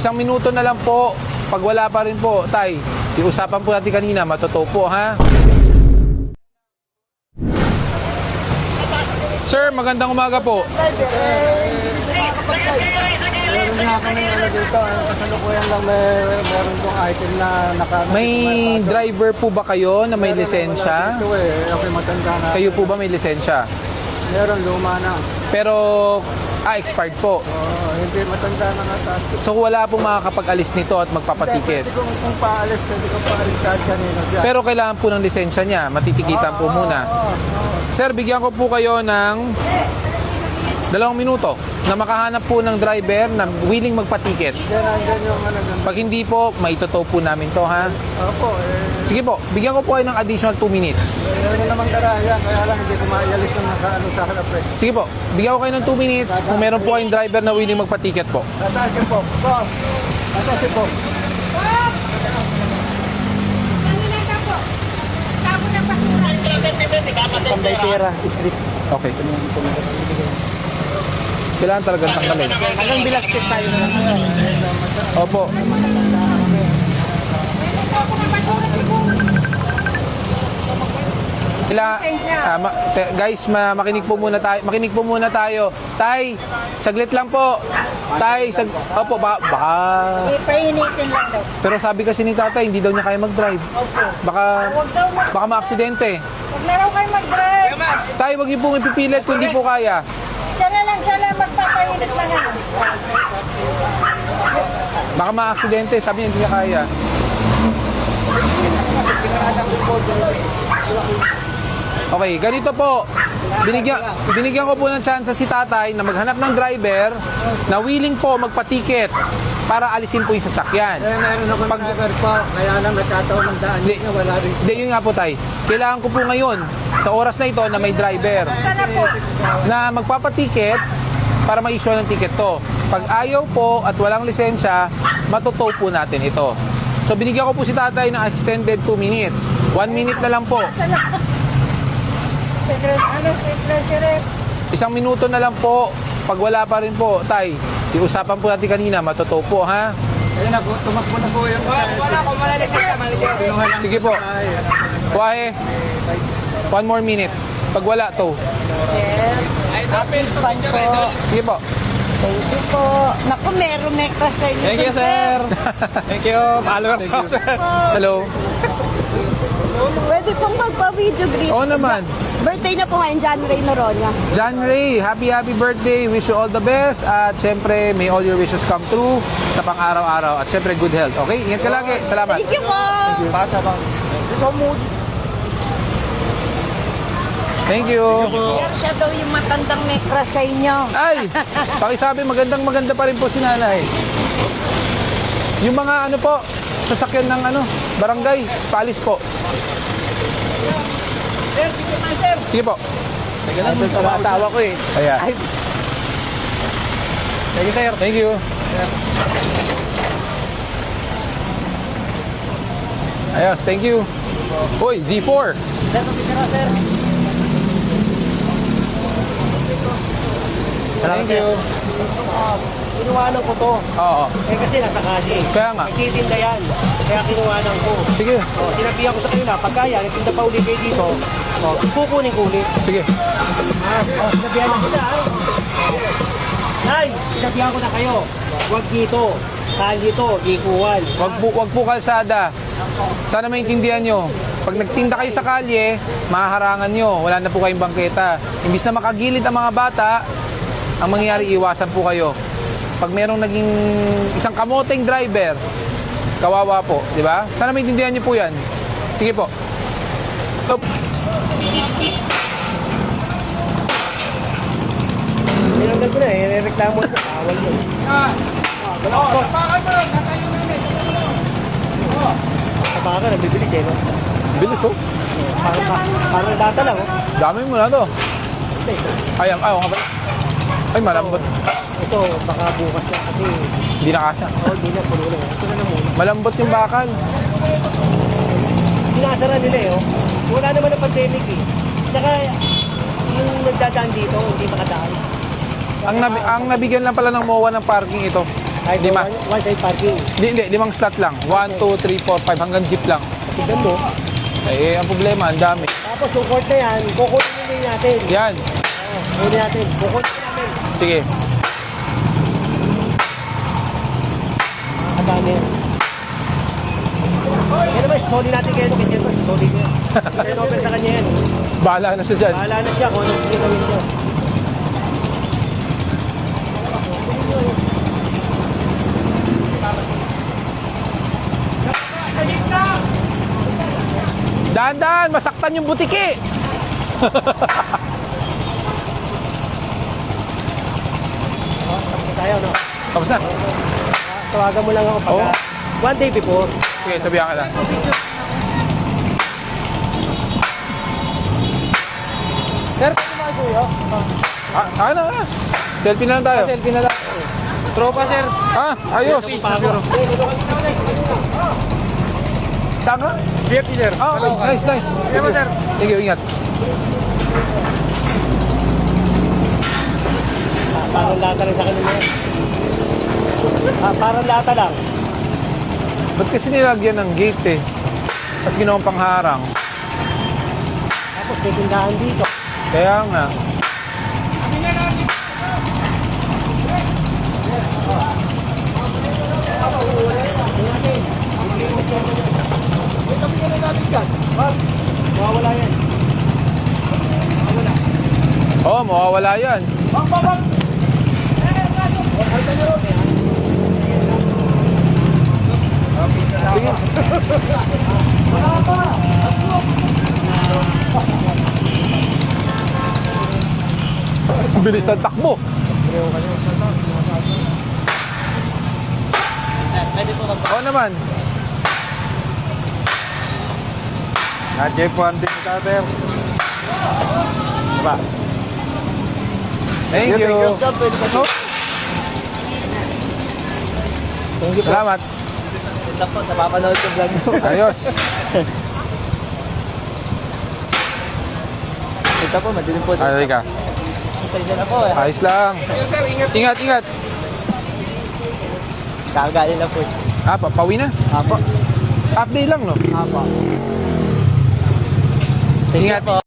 Isang minuto na lang po. Pag wala pa rin po, tay, iusapan po natin kanina, matotoo po, ha? Sir, magandang umaga po. Meron nga kami dito, kasalukuyan lang meron tong item na May driver po ba kayo na may lisensya? Ito okay, matanda na. Kayo po ba may lisensya? Meron, luma na. Pero, expired po. Hindi, matanda na nga tayo. So wala pong makakapag-alis nito at magpapatiket. Pwede kung paalis, pwede kong paalis kahit kanino dyan. Pero kailangan po ng lisensya niya, matitikitan po muna. Sir, bigyan ko po kayo ng 2 minuto na makahanap po ng driver na willing magpatiket. Yan, andyan yung ano dun. Pag hindi po, maitotow po namin to, ha? Opo, Sige po, bigyan ko po kayo ng additional 2 minutes. Meron namang karaya, kaya lang hindi ko maialis ng nakaano sa akin na pre. Sige po, bigyan ko kayo ng 2 minutes kung meron po kayong driver na willing magpatiket po. Nasa si Pop. Pop. Nasa si Pop. Pambay-tira, street. Okay. Kailangan talagang tanggalin. Hanggang Velasquez tayo na. Opo. Guys, makinig po muna tayo. Makinig po muna tayo. Tay, saglit lang po. Tay, opo, baka... Ipainitin lang daw. Pero sabi kasi ni tatay, hindi daw niya kaya mag-drive. Baka ma-aksidente. Huwag na raw kayo mag-drive. Tay, wag niyo pong ipipilit kung hindi po kaya. Siya lang magpapainit na nga. Baka ma-aksidente, sabi niya hindi niya kaya. Okay, ganito po. Binigyan ko po ng chance si tatay na maghanap ng driver na willing po magpatiket para alisin po yung sasakyan. Meron akong driver po, kaya lang nagkataon ng daan niya, wala rin. Hindi, yun nga po tay. Kailangan ko po ngayon, sa oras na ito na may driver na magpapatiket para ma-issue ng ticket to. Pag ayaw po at walang lisensya, matutow po natin ito. So binigyan ko po si tatay ng extended 2 minutes. 1 minute na lang po. Isang minuto na lang po. Pag wala pa rin po, tay, iusapan po natin kanina, matotoo po, ha? Ayun na po, tumakbo na po yung... Sige po. Kuwahe. 1 more minute. Pag wala to. Happy fun po. Sige po. Thank you po. Naku, meron may crush sa inyo. Thank you, sir. Thank you. Followers po, sir. Hello. Pwede pong magpa-video greet. Oo naman. Birthday na po ngayon, John Ray Noronha. John Ray, happy birthday. Wish you all the best. At syempre, may all your wishes come true sa pang-araw-araw. At syempre, good health. Okay? Ingat ka lagi. Salamat. Thank you po. Thank you. Siya daw yung matandang may crush sa inyo. Ay! Pakisabi, maganda pa rin po si nanay. Yung mga ano po, sasakyan ng ano, barangay, paalis po. Sige po. Nandun sa mga asawa ko eh. Kaya. Thank you, sir. Thank you. Ayos, thank you. Uy, Z4. Sir. Thank you. Kinuwanan ko to. Oo. Kasi nasa kasi. Kaya nga. Nagtitinda yan. Kaya kinuwanan ko. Sige. Sinabihan ko sa kanila, pagka yan, nagtinda pa ulit kayo dito, kukunin ko ulit. Sige. Sinabihan na sila, Nay, sinabihan ko na kayo. Huwag dito. Kalye to, gikuhan. Wag po kalsada. Sana maintindihan nyo. Pag nagtinda kayo sa kalye, mahaharangan nyo. Wala na po kayong bangketa. Imbis na makagilid ang mga bata, ang mangyayari, iwasan po kayo. Pag merong naging isang kamoteng driver, kawawa po, di ba? Sana maintindihan nyo po yan. Sige po. Stop. Pinagdag ko na eh, nireklamo ko. Bawal yun. Tapakan, nabibilis eh, no? Bilis oh. Parang data lang, oh. Dami mo na to. Ay, nga pala. Ay, malambot. Ito, baka bukas na kasi. Hindi na kasya. Hindi na, pulo na. Ito na muna. Malambot yung bakal. Sinasara nila eh, oh. Wala naman ang pandemic eh. Tsaka, yung nagdadaan dito, hindi makadaan. Ang nabigyan lang pala ng MOA ng parking ito. Kahit Lima. one side parking. Hindi, 5 slot lang. 1, 2, 3, 4, 5 hanggang jeep lang. Tignan mo. Eh, ang problema, ang dami. Tapos yung court na yan, kukunin natin. Yan. Kukunin natin. Kukunin natin. Sige. Nakakadami yan. Yan naman, solid natin kayo nung kitchen. Solid yan. Turn over sa kanya yan. Bahala na siya dyan. Bahala na siya kung anong gagawin niya. Dahan-dahan, masaktan yung butiki. Tapos tayo, no? Tapos na. Tawagan mo lang ako pagka one day before. Sige, sabihan ka na. Sir, pwede makasuyo? Ano na? Selfie na lang tayo. Selfie na lang. Tropa, sir. Ayos. Saan ka? BFT, sir. Okay. Nice, nice. Sige po, sir. Thank you, ingat. Parang lata lang sa kanila yan. Parang lata lang. Ba't kasi nilagyan ng gate eh? Tapos ginawang pangharang. Tapos may tindahan dito. Kaya nga. Mawawala yan. Oo, mawawala yan. Sige. Ang bilis ng takbo. Oo naman. Na-jeep po ang din kita, sir. Diba? Thank you. Oh, Thank you po. salamat. Ito po, napapanood ko vlog mo. Ayos. Ito po, madilim po. Ay, ka. Isa na po eh. Ayos lang. Ingat, ingat. Kakagali lang po. Pauwi na. Apo. Half day lang, no? Apo. Ingat.